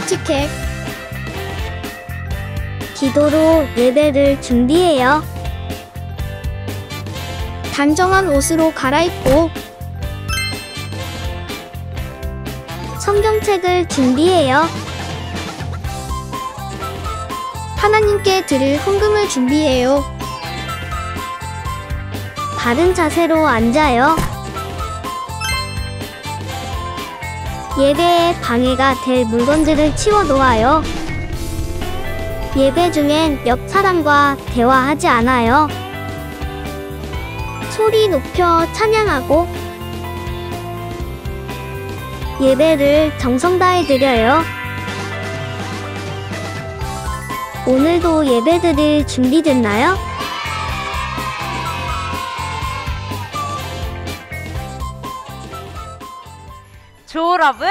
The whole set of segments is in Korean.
티켓. 기도로 예배를 준비해요. 단정한 옷으로 갈아입고 성경책을 준비해요. 하나님께 드릴 헌금을 준비해요. 바른 자세로 앉아요. 예배에 방해가 될 물건들을 치워 놓아요. 예배 중엔 옆 사람과 대화하지 않아요. 소리 높여 찬양하고 예배를 정성 다해 드려요. 오늘도 예배 드릴 준비됐나요? 졸업을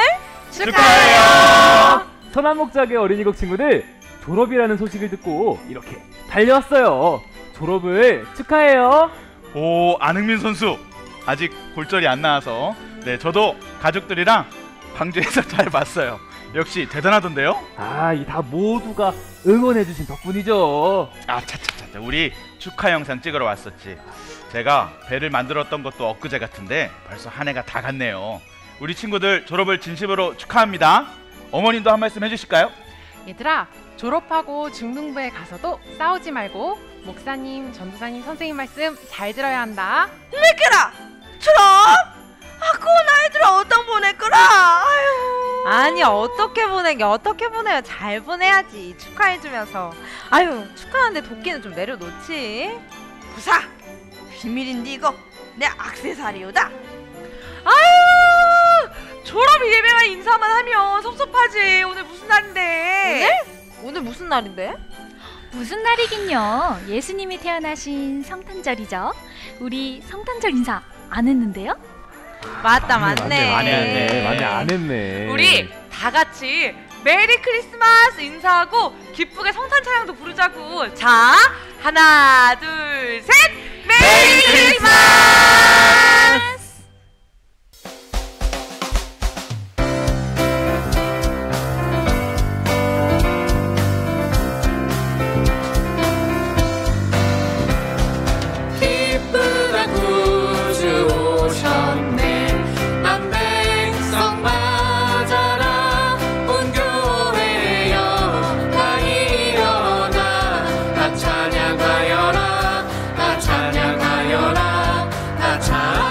축하해요. 서남목작의 어린이곡 친구들, 졸업이라는 소식을 듣고 이렇게 달려왔어요. 졸업을 축하해요. 오, 안흥민 선수 아직 골절이 안 나와서 네, 저도 가족들이랑 광주에서 잘 봤어요. 역시 대단하던데요? 아, 이 다 모두가 응원해주신 덕분이죠. 아, 차차차차, 우리 축하 영상 찍으러 왔었지. 제가 배를 만들었던 것도 엊그제 같은데 벌써 한 해가 다 갔네요. 우리 친구들 졸업을 진심으로 축하합니다. 어머님도 한 말씀 해주실까요? 얘들아, 졸업하고 중등부에 가서도 싸우지 말고 목사님, 전도사님, 선생님 말씀 잘 들어야 한다. 미끄라! 졸업? 그건 아이들 어떤 보냈거라. 아유. 아니, 어떻게 보내게, 어떻게 보내요. 잘 보내야지. 축하해주면서. 아유, 축하하는데 도끼는 좀 내려놓지. 부사! 비밀인데 이거 내 액세서리요다. 아유, 졸업 예배만 인사만 하면 섭섭하지. 오늘 무슨 날인데? 오늘 무슨 날인데? 무슨 날이긴요. 예수님이 태어나신 성탄절이죠. 우리 성탄절 인사 안 했는데요? 맞다, 맞네. 맞네, 안 했네. 우리 다 같이 메리 크리스마스 인사하고 기쁘게 성탄 찬양도 부르자고. 자, 하나, 둘, 셋. 메리 크리스마스! 기쁘다 구주 오셨네. 난 백성 맞아라. 온 교회여 다 일어나. 다 찬양하여라. 다 찬양하여라. 다 찬양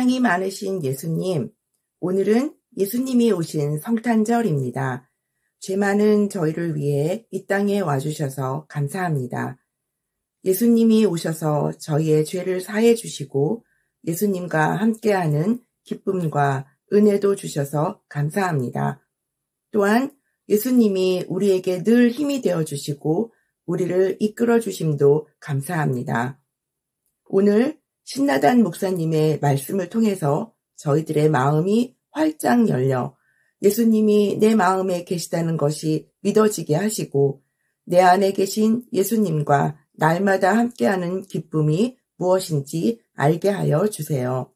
사랑이 많으신 예수님, 오늘은 예수님이 오신 성탄절입니다. 죄 많은 저희를 위해 이 땅에 와주셔서 감사합니다. 예수님이 오셔서 저희의 죄를 사해 주시고 예수님과 함께하는 기쁨과 은혜도 주셔서 감사합니다. 또한 예수님이 우리에게 늘 힘이 되어 주시고 우리를 이끌어 주심도 감사합니다. 오늘 신나단 목사님의 말씀을 통해서 저희들의 마음이 활짝 열려 예수님이 내 마음에 계시다는 것이 믿어지게 하시고 내 안에 계신 예수님과 날마다 함께하는 기쁨이 무엇인지 알게 하여 주세요.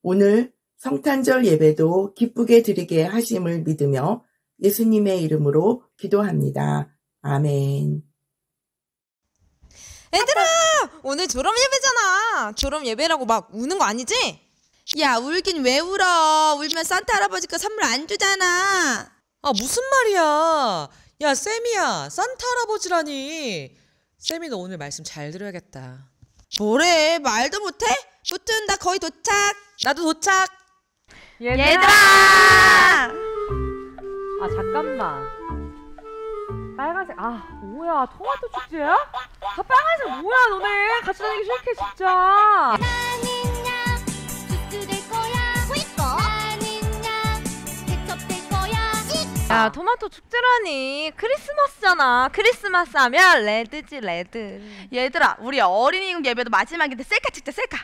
오늘 성탄절 예배도 기쁘게 드리게 하심을 믿으며 예수님의 이름으로 기도합니다. 아멘. 얘들아! 오늘 졸업 예배잖아. 졸업 예배라고 막 우는 거 아니지? 야, 울긴 왜 울어? 울면 산타 할아버지가 선물 안 주잖아. 아, 무슨 말이야. 야, 쌤이야. 산타 할아버지라니. 쌤이 너 오늘 말씀 잘 들어야겠다. 뭐래? 말도 못해? 무튼 나 거의 도착. 나도 도착. 얘들아! 아 잠깐만. 빨간색 뭐야 토마토 축제야? 빨간색 뭐야 너네 같이 다니기 싫게 진짜. 야 토마토 축제라니 크리스마스잖아. 크리스마스 하면 레드지 레드. 얘들아, 우리 어린이국 예배도 마지막인데 셀카 찍자, 셀카.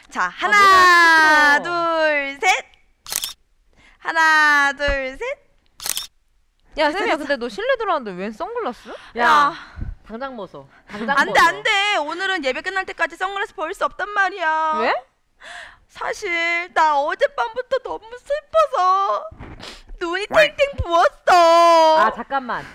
자, 하나, 둘, 셋. 하나, 둘, 셋. 야 쌤이야 근데 너 실내 들어왔는데 웬 선글라스? 야, 당장 벗어. 당장 안 돼, 벗어. 안 돼. 오늘은 예배 끝날 때까지 선글라스 벗을 수 없단 말이야. 왜? 사실 나 어젯밤부터 너무 슬퍼서 눈이 땡땡 부었어. 아 잠깐만.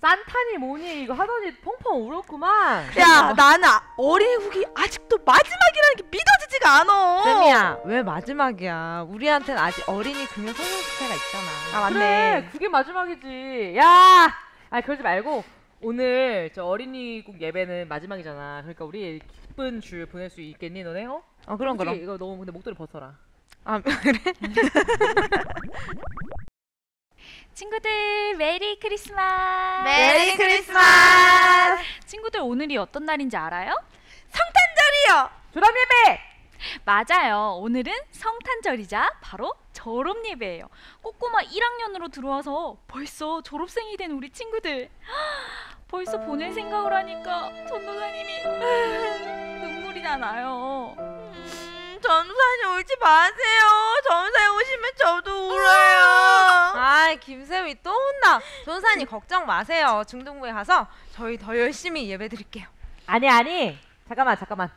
산타니 뭐니 이거 하더니 펑펑 울었구만. 야, 나는 어린이국이 아직도 마지막이라는 게 믿어지지가 않아. 쌤이야 왜 마지막이야? 우리한텐 아직 어린이 금요 성형수태가 있잖아. 아, 맞네. 그래 그게 마지막이지. 야, 그러지 말고 오늘 저 어린이국 예배는 마지막이잖아. 그러니까 우리 기쁜 주일 보낼 수 있겠니 너네? 그럼 솔직히 이거 너무 근데 목도리 벗어라. 아 그래? 친구들 메리 크리스마스. 메리 크리스마스. 친구들 오늘이 어떤 날인지 알아요? 성탄절이요. 졸업 예배. 맞아요. 오늘은 성탄절이자 바로 졸업 예배예요. 꼬꼬마 1학년으로 들어와서 벌써 졸업생이 된 우리 친구들. 벌써 보낼 생각을 하니까 전도사님이 눈물이 나요. 전도사님 울지 마세요. 전도사님 오시면 저도 울어요. 아이 김쌤이 또 혼나. 전사님 걱정 마세요. 중등부에 가서 저희 더 열심히 예배 드릴게요. 아니 잠깐만.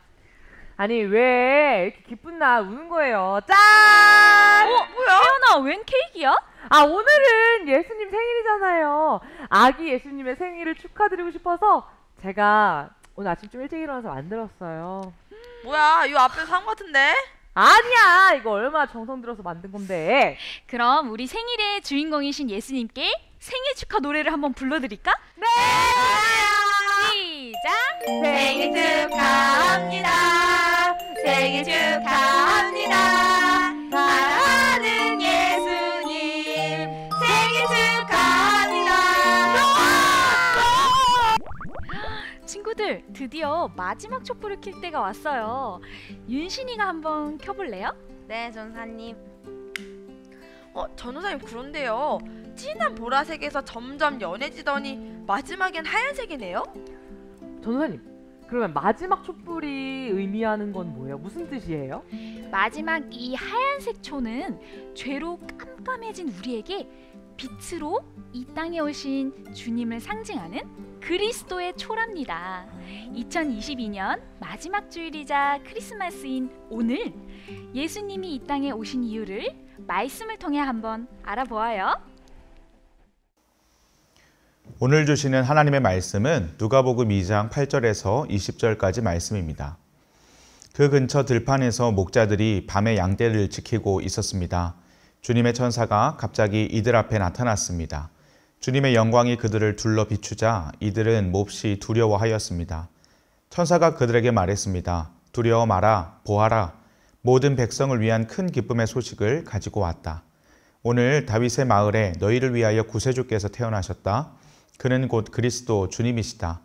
아니 왜 이렇게 기쁜 날 우는 거예요? 짠! 뭐야? 태연아 웬 케이크야? 오늘은 예수님 생일이잖아요. 아기 예수님의 생일을 축하드리고 싶어서 제가 오늘 아침 좀 일찍 일어나서 만들었어요. 뭐야, 이 앞에서 산 거 같은데? 아니야, 이거 얼마나 정성 들어서 만든 건데. 그럼 우리 생일의 주인공이신 예수님께 생일 축하 노래를 한번 불러드릴까? 네! 시작! 생일 축하합니다. 생일 축하합니다. 사랑하는 예수님 생일 축하합니다. 친구들 드디어 마지막 촛불을 켤 때가 왔어요. 윤신이가 한번 켜볼래요? 네 전사님. 전도사님, 그런데요, 진한 보라색에서 점점 연해지더니 마지막엔 하얀색이네요? 전도사님, 그러면 마지막 촛불이 의미하는 건 뭐예요? 무슨 뜻이에요? 마지막 이 하얀색 초는 죄로 깜깜해진 우리에게 빛으로 이 땅에 오신 주님을 상징하는 그리스도의 초랍니다. 2022년 마지막 주일이자 크리스마스인 오늘 예수님이 이 땅에 오신 이유를 말씀을 통해 한번 알아보아요. 오늘 주시는 하나님의 말씀은 누가복음 2장 8절에서 20절까지 말씀입니다. 그 근처 들판에서 목자들이 밤에 양떼를 지키고 있었습니다. 주님의 천사가 갑자기 이들 앞에 나타났습니다. 주님의 영광이 그들을 둘러 비추자 이들은 몹시 두려워하였습니다. 천사가 그들에게 말했습니다. 두려워 마라, 보아라. 모든 백성을 위한 큰 기쁨의 소식을 가지고 왔다. 오늘 다윗의 마을에 너희를 위하여 구세주께서 태어나셨다. 그는 곧 그리스도 주님이시다.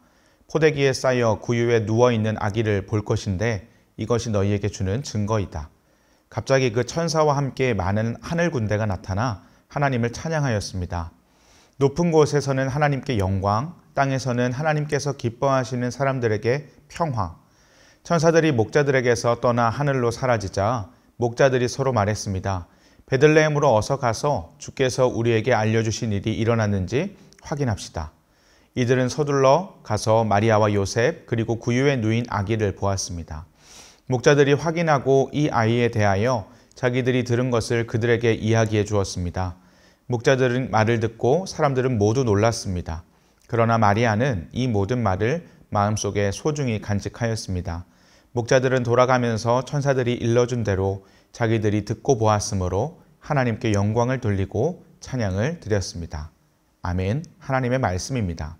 포대기에 쌓여 구유에 누워있는 아기를 볼 것인데 이것이 너희에게 주는 증거이다. 갑자기 그 천사와 함께 많은 하늘 군대가 나타나 하나님을 찬양하였습니다. 높은 곳에서는 하나님께 영광, 땅에서는 하나님께서 기뻐하시는 사람들에게 평화. 천사들이 목자들에게서 떠나 하늘로 사라지자 목자들이 서로 말했습니다. 베들레헴으로 어서 가서 주께서 우리에게 알려주신 일이 일어났는지 확인합시다. 이들은 서둘러 가서 마리아와 요셉 그리고 구유에 누인 아기를 보았습니다. 목자들이 확인하고 이 아이에 대하여 자기들이 들은 것을 그들에게 이야기해 주었습니다. 목자들은 말을 듣고 사람들은 모두 놀랐습니다. 그러나 마리아는 이 모든 말을 마음속에 소중히 간직하였습니다. 목자들은 돌아가면서 천사들이 일러준 대로 자기들이 듣고 보았으므로 하나님께 영광을 돌리고 찬양을 드렸습니다. 아멘. 하나님의 말씀입니다.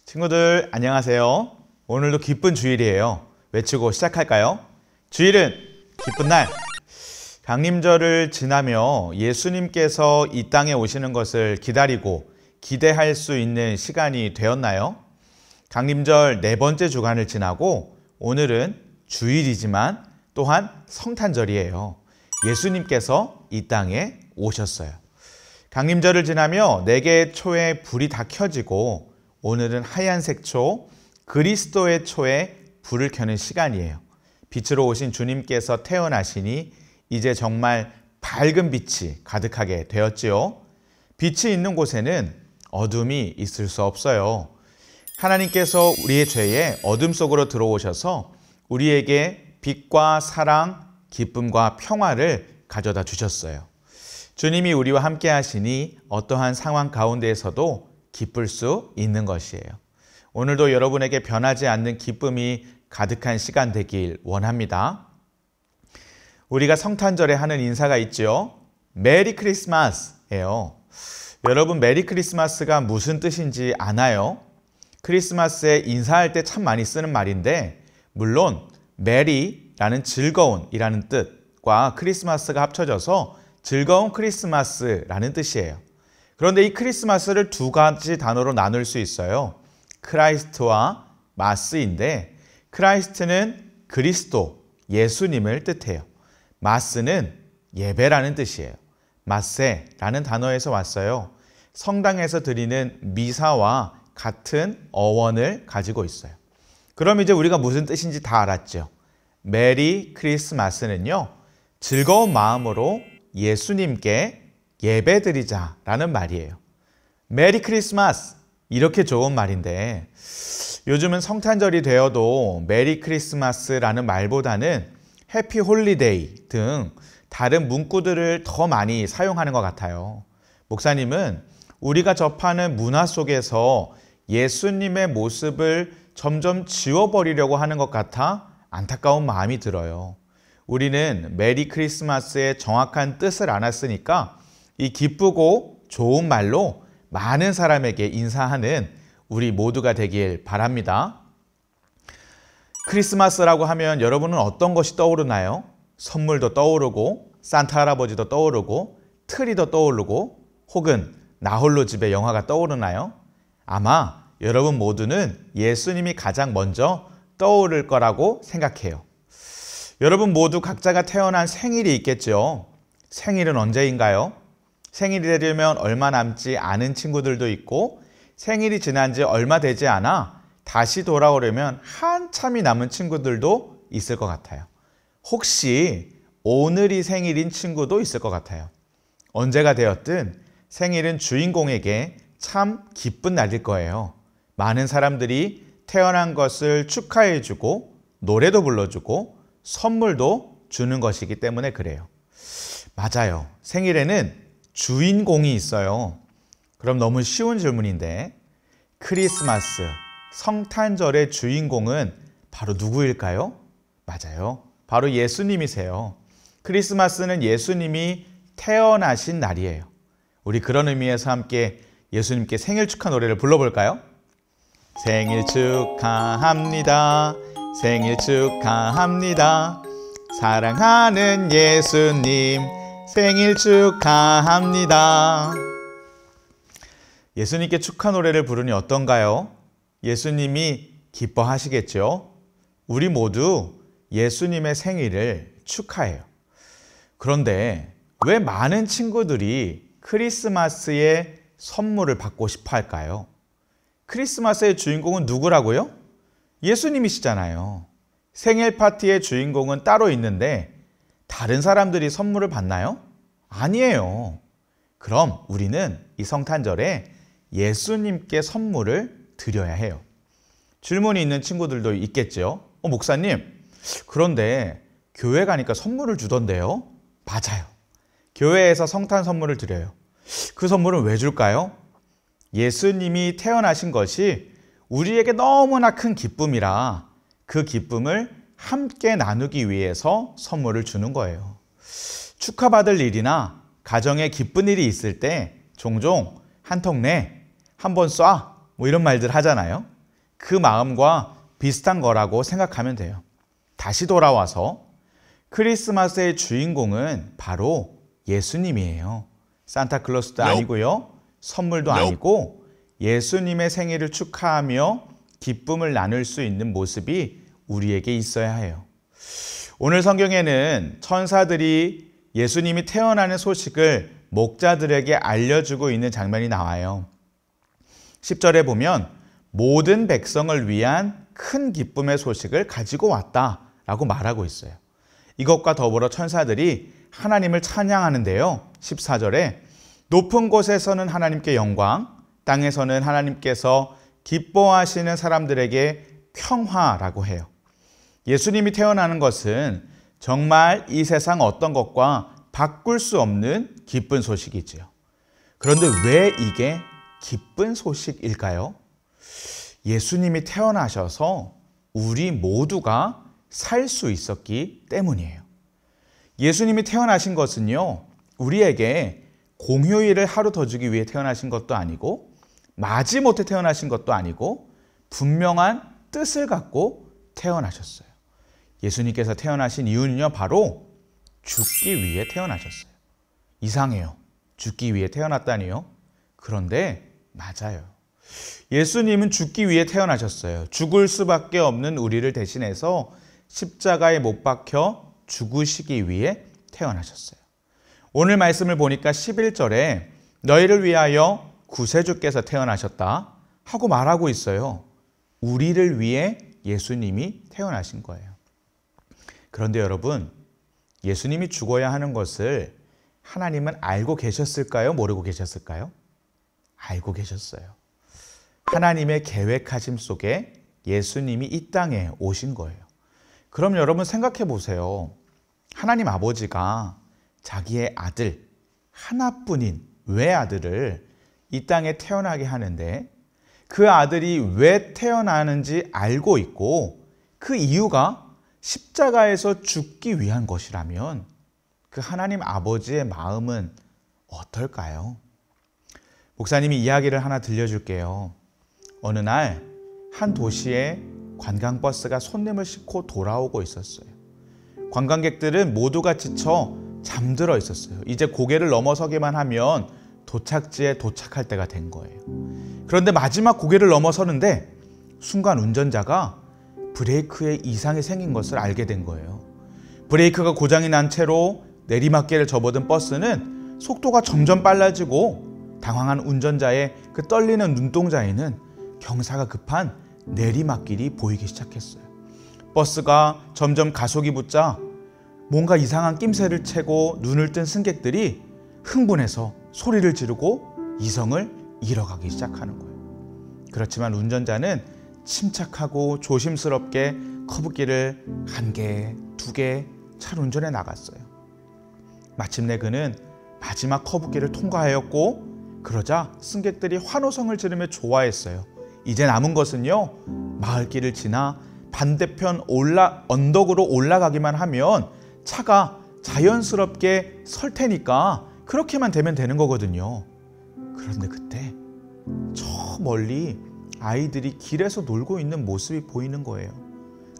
친구들 안녕하세요. 오늘도 기쁜 주일이에요. 외치고 시작할까요? 주일은 기쁜 날. 강림절을 지나며 예수님께서 이 땅에 오시는 것을 기다리고 기대할 수 있는 시간이 되었나요? 강림절 4번째 주간을 지나고 오늘은 주일이지만 또한 성탄절이에요. 예수님께서 이 땅에 오셨어요. 강림절을 지나며 4개의 초에 불이 다 켜지고 오늘은 하얀색 초, 그리스도의 초에 불을 켜는 시간이에요. 빛으로 오신 주님께서 태어나시니 이제 정말 밝은 빛이 가득하게 되었지요. 빛이 있는 곳에는 어둠이 있을 수 없어요. 하나님께서 우리의 죄에 어둠 속으로 들어오셔서 우리에게 빛과 사랑, 기쁨과 평화를 가져다 주셨어요. 주님이 우리와 함께 하시니 어떠한 상황 가운데에서도 기쁠 수 있는 것이에요. 오늘도 여러분에게 변하지 않는 기쁨이 가득한 시간 되길 원합니다. 우리가 성탄절에 하는 인사가 있죠. 메리 크리스마스예요. 여러분 메리 크리스마스가 무슨 뜻인지 아나요? 크리스마스에 인사할 때 참 많이 쓰는 말인데 물론 메리라는 즐거운이라는 뜻과 크리스마스가 합쳐져서 즐거운 크리스마스라는 뜻이에요. 그런데 이 크리스마스를 2가지 단어로 나눌 수 있어요. 크라이스트와 마스인데 크라이스트는 그리스도, 예수님을 뜻해요. 마스는 예배라는 뜻이에요. 마세라는 단어에서 왔어요. 성당에서 드리는 미사와 같은 어원을 가지고 있어요. 그럼 이제 우리가 무슨 뜻인지 다 알았죠. 메리 크리스마스는요, 즐거운 마음으로 예수님께 예배드리자라는 말이에요. 메리 크리스마스, 이렇게 좋은 말인데 요즘은 성탄절이 되어도 메리 크리스마스라는 말보다는 해피 홀리데이 등 다른 문구들을 더 많이 사용하는 것 같아요. 목사님은 우리가 접하는 문화 속에서 예수님의 모습을 점점 지워버리려고 하는 것 같아 안타까운 마음이 들어요. 우리는 메리 크리스마스의 정확한 뜻을 알았으니까 이 기쁘고 좋은 말로 많은 사람에게 인사하는 우리 모두가 되길 바랍니다. 크리스마스라고 하면 여러분은 어떤 것이 떠오르나요? 선물도 떠오르고 산타 할아버지도 떠오르고 트리도 떠오르고 혹은 나홀로 집에 영화가 떠오르나요? 아마 여러분 모두는 예수님이 가장 먼저 떠오를 거라고 생각해요. 여러분 모두 각자가 태어난 생일이 있겠죠. 생일은 언제인가요? 생일이 되려면 얼마 남지 않은 친구들도 있고 생일이 지난 지 얼마 되지 않아 다시 돌아오려면 한참이 남은 친구들도 있을 것 같아요. 혹시 오늘이 생일인 친구도 있을 것 같아요. 언제가 되었든 생일은 주인공에게 참 기쁜 날일 거예요. 많은 사람들이 태어난 것을 축하해주고 노래도 불러주고 선물도 주는 것이기 때문에 그래요. 맞아요. 생일에는 주인공이 있어요. 그럼 너무 쉬운 질문인데 크리스마스, 성탄절의 주인공은 바로 누구일까요? 맞아요. 바로 예수님이세요. 크리스마스는 예수님이 태어나신 날이에요. 우리 그런 의미에서 함께 예수님께 생일 축하 노래를 불러볼까요? 생일 축하합니다. 생일 축하합니다. 사랑하는 예수님 생일 축하합니다. 예수님께 축하 노래를 부르니 어떤가요? 예수님이 기뻐하시겠죠? 우리 모두 예수님의 생일을 축하해요. 그런데 왜 많은 친구들이 크리스마스에 선물을 받고 싶어 할까요? 크리스마스의 주인공은 누구라고요? 예수님이시잖아요. 생일 파티의 주인공은 따로 있는데 다른 사람들이 선물을 받나요? 아니에요. 그럼 우리는 이 성탄절에 예수님께 선물을 드려야 해요. 질문이 있는 친구들도 있겠죠? 목사님, 그런데 교회 가니까 선물을 주던데요? 맞아요. 교회에서 성탄 선물을 드려요. 그 선물은 왜 줄까요? 예수님이 태어나신 것이 우리에게 너무나 큰 기쁨이라 그 기쁨을 함께 나누기 위해서 선물을 주는 거예요. 축하받을 일이나 가정에 기쁜 일이 있을 때 종종 한 통 내, 한 번 쏴, 뭐 이런 말들 하잖아요. 그 마음과 비슷한 거라고 생각하면 돼요. 다시 돌아와서 크리스마스의 주인공은 바로 예수님이에요. 산타클로스도 아니고요. 선물도 아니고 예수님의 생일을 축하하며 기쁨을 나눌 수 있는 모습이 우리에게 있어야 해요. 오늘 성경에는 천사들이 예수님이 태어나는 소식을 목자들에게 알려주고 있는 장면이 나와요. 10절에 보면 모든 백성을 위한 큰 기쁨의 소식을 가지고 왔다라고 말하고 있어요. 이것과 더불어 천사들이 하나님을 찬양하는데요. 14절에 높은 곳에서는 하나님께 영광, 땅에서는 하나님께서 기뻐하시는 사람들에게 평화라고 해요. 예수님이 태어나는 것은 정말 이 세상 어떤 것과 바꿀 수 없는 기쁜 소식이지요. 그런데 왜 이게 기쁜 소식일까요? 예수님이 태어나셔서 우리 모두가 살 수 있었기 때문이에요. 예수님이 태어나신 것은요, 우리에게 공휴일을 하루 더 주기 위해 태어나신 것도 아니고 마지못해 태어나신 것도 아니고 분명한 뜻을 갖고 태어나셨어요. 예수님께서 태어나신 이유는요, 바로 죽기 위해 태어나셨어요. 이상해요. 죽기 위해 태어났다니요? 그런데 맞아요. 예수님은 죽기 위해 태어나셨어요. 죽을 수밖에 없는 우리를 대신해서 십자가에 못 박혀 죽으시기 위해 태어나셨어요. 오늘 말씀을 보니까 11절에 너희를 위하여 구세주께서 태어나셨다 하고 말하고 있어요. 우리를 위해 예수님이 태어나신 거예요. 그런데 여러분, 예수님이 죽어야 하는 것을 하나님은 알고 계셨을까요? 모르고 계셨을까요? 알고 계셨어요. 하나님의 계획하심 속에 예수님이 이 땅에 오신 거예요. 그럼 여러분 생각해 보세요. 하나님 아버지가 자기의 아들, 하나뿐인 외아들을 이 땅에 태어나게 하는데 그 아들이 왜 태어나는지 알고 있고 그 이유가 십자가에서 죽기 위한 것이라면 그 하나님 아버지의 마음은 어떨까요? 목사님이 이야기를 하나 들려줄게요. 어느 날 한 도시에 관광버스가 손님을 싣고 돌아오고 있었어요. 관광객들은 모두가 지쳐 잠들어 있었어요. 이제 고개를 넘어서기만 하면 도착지에 도착할 때가 된 거예요. 그런데 마지막 고개를 넘어서는데 순간 운전자가 브레이크에 이상이 생긴 것을 알게 된 거예요. 브레이크가 고장이 난 채로 내리막길을 접어든 버스는 속도가 점점 빨라지고 당황한 운전자의 그 떨리는 눈동자에는 경사가 급한 내리막길이 보이기 시작했어요. 버스가 점점 가속이 붙자 뭔가 이상한 낌새를 채고 눈을 뜬 승객들이 흥분해서 소리를 지르고 이성을 잃어가기 시작하는 거예요. 그렇지만 운전자는 침착하고 조심스럽게 커브길을 한 개, 두 개 잘 운전해 나갔어요. 마침내 그는 마지막 커브길을 통과하였고 그러자 승객들이 환호성을 지르며 좋아했어요. 이제 남은 것은요, 마을길을 지나 반대편 언덕으로 올라가기만 하면 차가 자연스럽게 설 테니까 그렇게만 되면 되는 거거든요. 그런데 그때 저 멀리 아이들이 길에서 놀고 있는 모습이 보이는 거예요.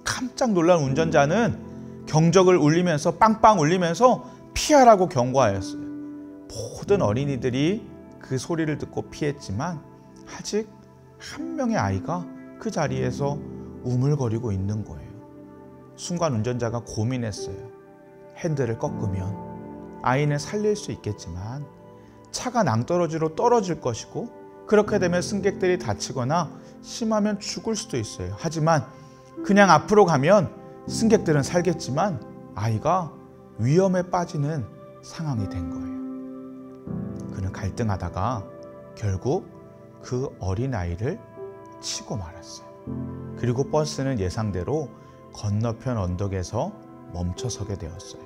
깜짝 놀란 운전자는 경적을 울리면서 빵빵 울리면서 피하라고 경고하였어요. 모든 어린이들이 그 소리를 듣고 피했지만 아직 한 명의 아이가 그 자리에서 우물거리고 있는 거예요. 순간 운전자가 고민했어요. 핸들을 꺾으면 아이는 살릴 수 있겠지만 차가 낭떠러지로 떨어질 것이고 그렇게 되면 승객들이 다치거나 심하면 죽을 수도 있어요. 하지만 그냥 앞으로 가면 승객들은 살겠지만 아이가 위험에 빠지는 상황이 된 거예요. 그는 갈등하다가 결국 그 어린아이를 치고 말았어요. 그리고 버스는 예상대로 건너편 언덕에서 멈춰서게 되었어요.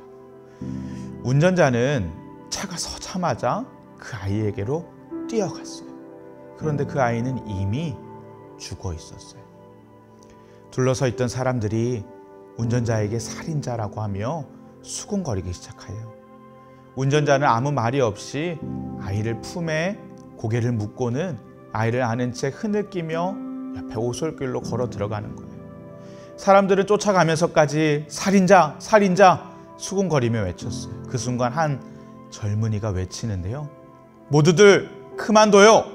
운전자는 차가 서자마자 그 아이에게로 뛰어갔어요. 그런데 그 아이는 이미 죽어 있었어요. 둘러서 있던 사람들이 운전자에게 살인자라고 하며 수군거리기 시작해요. 운전자는 아무 말이 없이 아이를 품에 고개를 묻고는 아이를 안은 채 흐느끼며 옆에 오솔길로 걸어 들어가는 거예요. 사람들은 쫓아가면서까지 살인자, 살인자 수군거리며 외쳤어요. 그 순간 한 젊은이가 외치는데요. 모두들 그만둬요.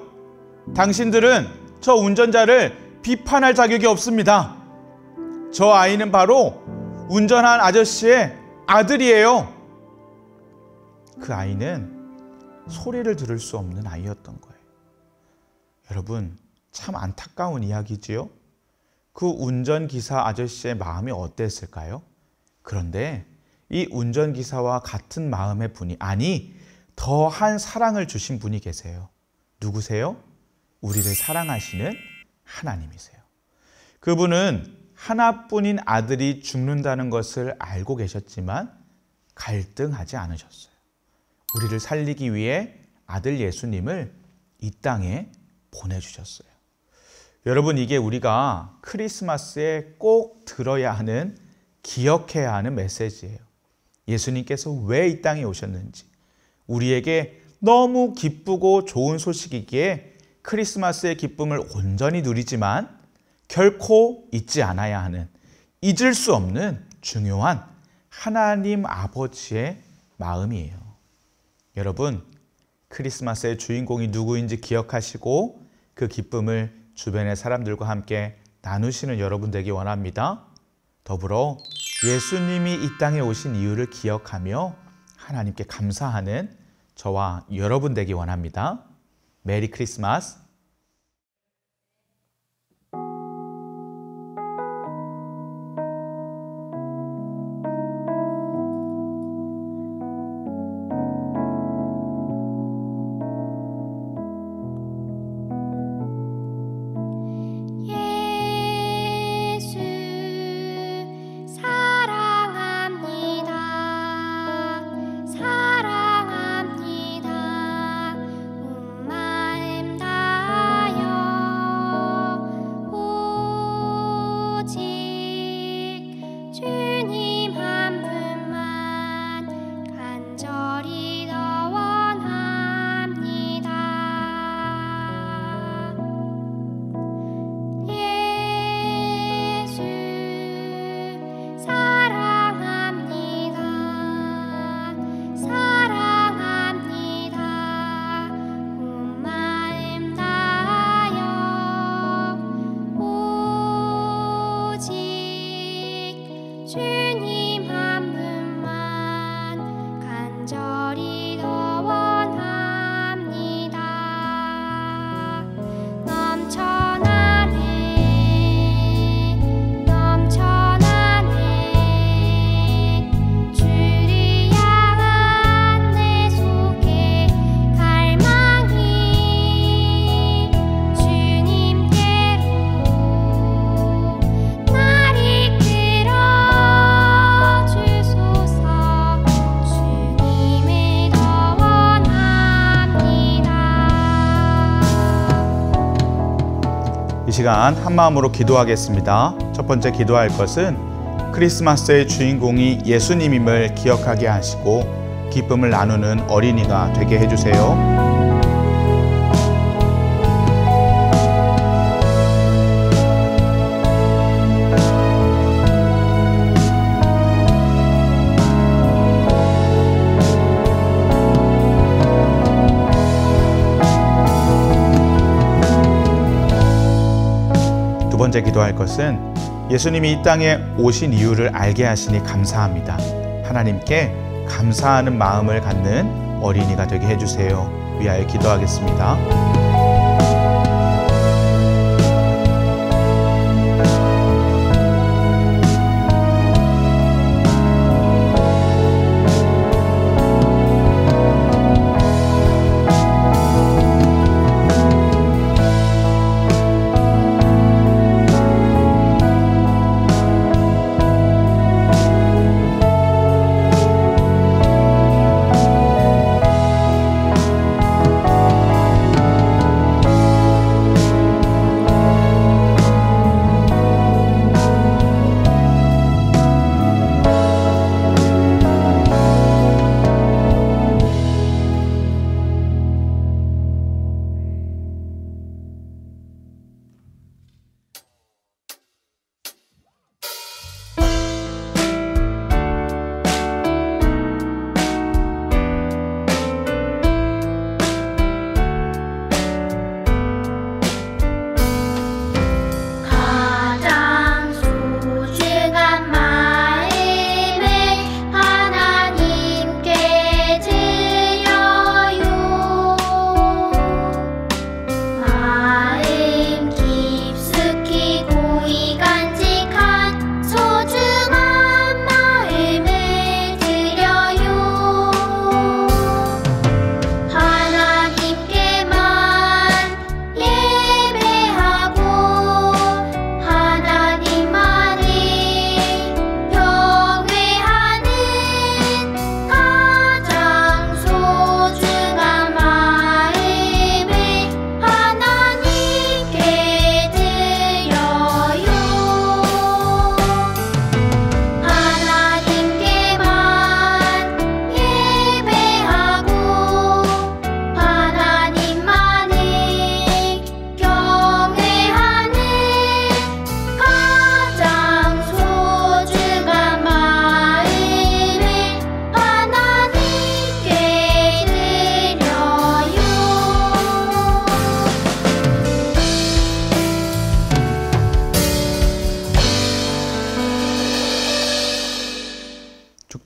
당신들은 저 운전자를 비판할 자격이 없습니다. 저 아이는 바로 운전한 아저씨의 아들이에요. 그 아이는 소리를 들을 수 없는 아이였던 거예요. 여러분, 참 안타까운 이야기지요? 그 운전기사 아저씨의 마음이 어땠을까요? 그런데 이 운전기사와 같은 마음의 분이, 아니 더한 사랑을 주신 분이 계세요. 누구세요? 우리를 사랑하시는 하나님이세요. 그분은 하나뿐인 아들이 죽는다는 것을 알고 계셨지만 갈등하지 않으셨어요. 우리를 살리기 위해 아들 예수님을 이 땅에 보내주셨어요. 여러분, 이게 우리가 크리스마스에 꼭 들어야 하는, 기억해야 하는 메시지예요. 예수님께서 왜 이 땅에 오셨는지, 우리에게 너무 기쁘고 좋은 소식이기에 크리스마스의 기쁨을 온전히 누리지만 결코 잊지 않아야 하는, 잊을 수 없는 중요한 하나님 아버지의 마음이에요. 여러분, 크리스마스의 주인공이 누구인지 기억하시고 그 기쁨을 주변의 사람들과 함께 나누시는 여러분 되기 원합니다. 더불어 예수님이 이 땅에 오신 이유를 기억하며 하나님께 감사하는 저와 여러분 되기 원합니다. 메리 크리스마스. 이 시간 한마음으로 기도하겠습니다. 첫 번째 기도할 것은 크리스마스의 주인공이 예수님임을 기억하게 하시고 기쁨을 나누는 어린이가 되게 해주세요. 번째 기도할 것은 예수님이 이 땅에 오신 이유를 알게 하시니 감사합니다. 하나님께 감사하는 마음을 갖는 어린이가 되게 해주세요. 위하여 기도하겠습니다.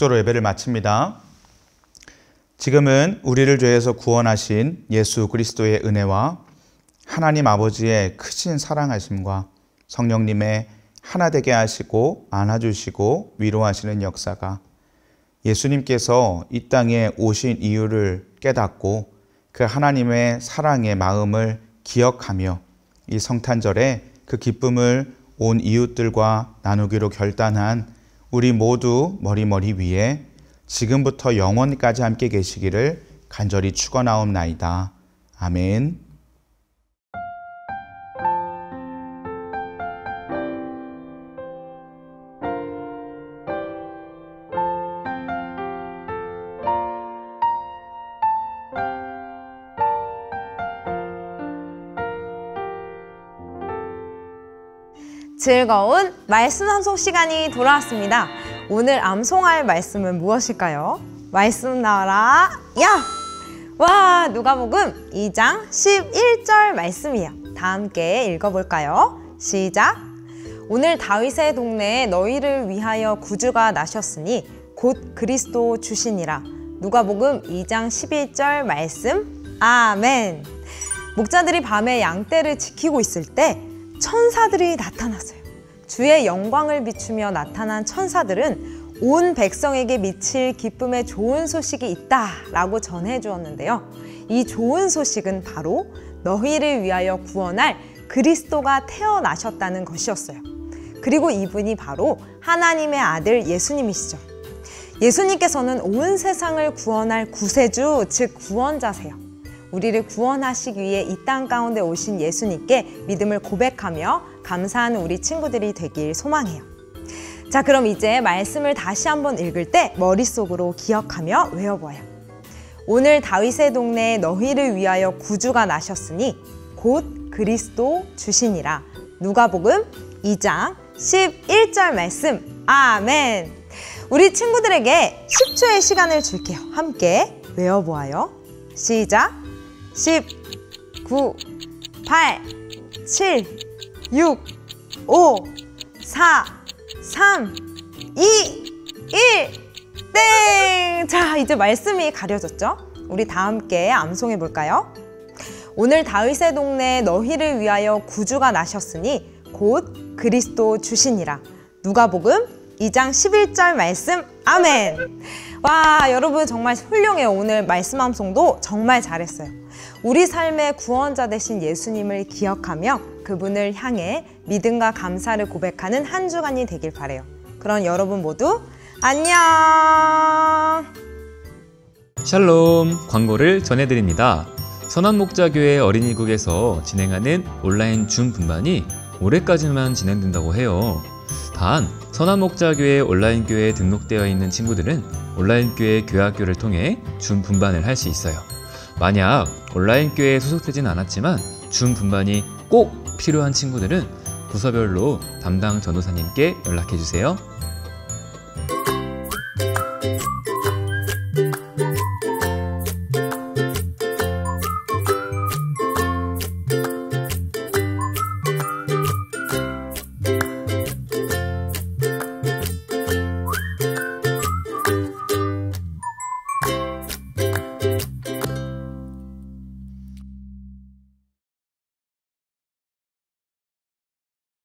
축도로 예배를 마칩니다. 지금은 우리를 죄에서 구원하신 예수 그리스도의 은혜와 하나님 아버지의 크신 사랑하심과 성령님의 하나 되게 하시고 안아주시고 위로하시는 역사가 예수님께서 이 땅에 오신 이유를 깨닫고 그 하나님의 사랑의 마음을 기억하며 이 성탄절에 그 기쁨을 온 이웃들과 나누기로 결단한 우리 모두 머리 위에 지금부터 영원까지 함께 계시기를 간절히 축원하옵나이다. 아멘. 즐거운 말씀 암송 시간이 돌아왔습니다. 오늘 암송할 말씀은 무엇일까요? 말씀 나와라. 야! 와, 누가복음 2장 11절 말씀이에요. 다 함께 읽어볼까요? 시작! 오늘 다윗의 동네에 너희를 위하여 구주가 나셨으니 곧 그리스도 주시니라. 누가복음 2장 11절 말씀. 아멘. 목자들이 밤에 양떼를 지키고 있을 때 천사들이 나타났어요. 주의 영광을 비추며 나타난 천사들은 온 백성에게 미칠 기쁨의 좋은 소식이 있다라고 전해주었는데요. 이 좋은 소식은 바로 너희를 위하여 구원할 그리스도가 태어나셨다는 것이었어요. 그리고 이분이 바로 하나님의 아들 예수님이시죠. 예수님께서는 온 세상을 구원할 구세주, 즉 구원자세요. 우리를 구원하시기 위해 이 땅 가운데 오신 예수님께 믿음을 고백하며 감사하는 우리 친구들이 되길 소망해요. 자, 그럼 이제 말씀을 다시 한번 읽을 때 머릿속으로 기억하며 외워봐요. 오늘 다윗의 동네에 너희를 위하여 구주가 나셨으니 곧 그리스도 주시니라. 누가복음 2장 11절 말씀. 아멘. 우리 친구들에게 10초의 시간을 줄게요. 함께 외워보아요. 시작. 10, 9, 8, 7, 6, 5, 4, 3, 2, 1, 땡! 자, 이제 말씀이 가려졌죠? 우리 다 함께 암송해 볼까요? 오늘 다윗의 동네 너희를 위하여 구주가 나셨으니 곧 그리스도 주시니라. 누가복음 2장 11절 말씀. 아멘. 와, 여러분 정말 훌륭해요. 오늘 말씀 암송도 정말 잘했어요. 우리 삶의 구원자 되신 예수님을 기억하며 그분을 향해 믿음과 감사를 고백하는 한 주간이 되길 바라요. 그럼 여러분 모두 안녕. 샬롬, 광고를 전해드립니다. 선한목자교회 어린이국에서 진행하는 온라인 줌 분반이 올해까지만 진행된다고 해요. 단, 선한목자교회 온라인교회에 등록되어 있는 친구들은 온라인교회 교학교를 통해 줌 분반을 할 수 있어요. 만약 온라인교회에 소속되진 않았지만 줌 분반이 꼭 필요한 친구들은 부서별로 담당 전도사님께 연락해주세요.